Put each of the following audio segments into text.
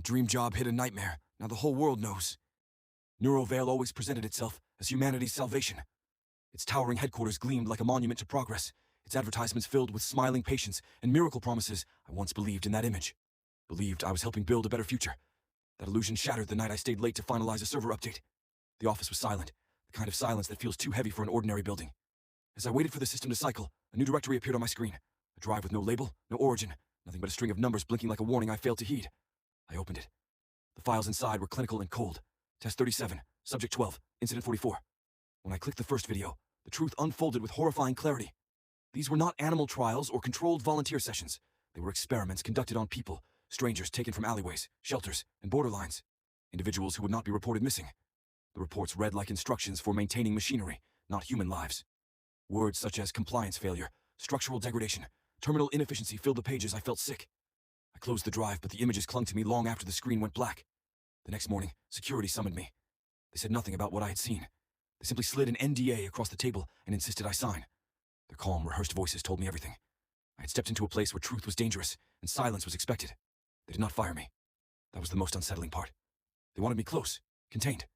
dream job hit a nightmare. Now the whole world knows. Neurovale always presented itself as humanity's salvation. Its towering headquarters gleamed like a monument to progress, its advertisements filled with smiling patients and miracle promises. I once believed in that image. Believed I was helping build a better future. That illusion shattered the night I stayed late to finalize a server update. The office was silent, the kind of silence that feels too heavy for an ordinary building. As I waited for the system to cycle, a new directory appeared on my screen. A drive with no label, no origin, nothing but a string of numbers blinking like a warning I failed to heed. I opened it. The files inside were clinical and cold. Test 37, Subject 12, Incident 44. When I clicked the first video, the truth unfolded with horrifying clarity. These were not animal trials or controlled volunteer sessions. They were experiments conducted on people, strangers taken from alleyways, shelters, and borderlines. Individuals who would not be reported missing. The reports read like instructions for maintaining machinery, not human lives. Words such as compliance failure, structural degradation, terminal inefficiency filled the pages. I felt sick. I closed the drive, but the images clung to me long after the screen went black. The next morning, security summoned me. They said nothing about what I had seen. They simply slid an NDA across the table and insisted I sign. Their calm, rehearsed voices told me everything. I had stepped into a place where truth was dangerous and silence was expected. They did not fire me. That was the most unsettling part. They wanted me close, contained.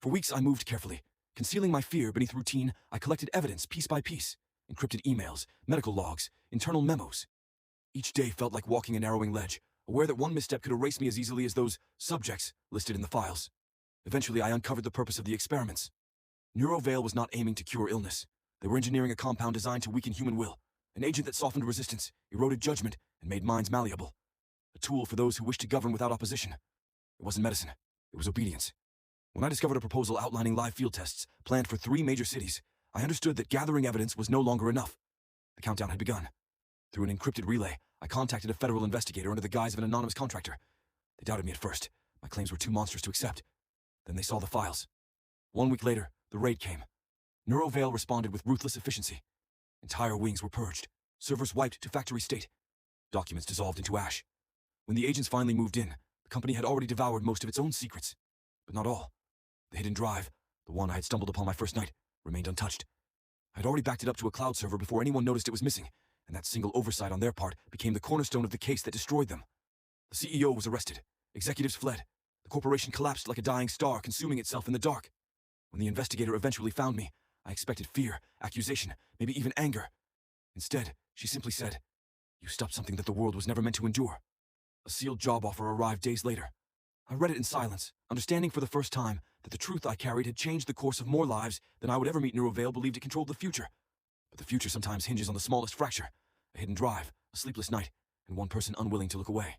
For weeks I moved carefully. Concealing my fear beneath routine, I collected evidence piece by piece. Encrypted emails, medical logs, internal memos. Each day felt like walking a narrowing ledge, aware that one misstep could erase me as easily as those subjects listed in the files. Eventually, I uncovered the purpose of the experiments. Neurovale was not aiming to cure illness. They were engineering a compound designed to weaken human will, an agent that softened resistance, eroded judgment, and made minds malleable. A tool for those who wished to govern without opposition. It wasn't medicine. It was obedience. When I discovered a proposal outlining live field tests planned for 3 major cities, I understood that gathering evidence was no longer enough. The countdown had begun. Through an encrypted relay, I contacted a federal investigator under the guise of an anonymous contractor. They doubted me at first. My claims were too monstrous to accept. Then they saw the files. 1 week later, the raid came. Neurovale responded with ruthless efficiency. Entire wings were purged, servers wiped to factory state, documents dissolved into ash. When the agents finally moved in, the company had already devoured most of its own secrets. But not all. The hidden drive, the one I had stumbled upon my first night, remained untouched. I had already backed it up to a cloud server before anyone noticed it was missing, and that single oversight on their part became the cornerstone of the case that destroyed them. The CEO was arrested. Executives fled. The corporation collapsed like a dying star, consuming itself in the dark. When the investigator eventually found me, I expected fear, accusation, maybe even anger. Instead, she simply said, "You stopped something that the world was never meant to endure." A sealed job offer arrived days later. I read it in silence, understanding for the first time that the truth I carried had changed the course of more lives than I would ever meet. Neurovale believed it controlled the future. But the future sometimes hinges on the smallest fracture, a hidden drive, a sleepless night, and one person unwilling to look away.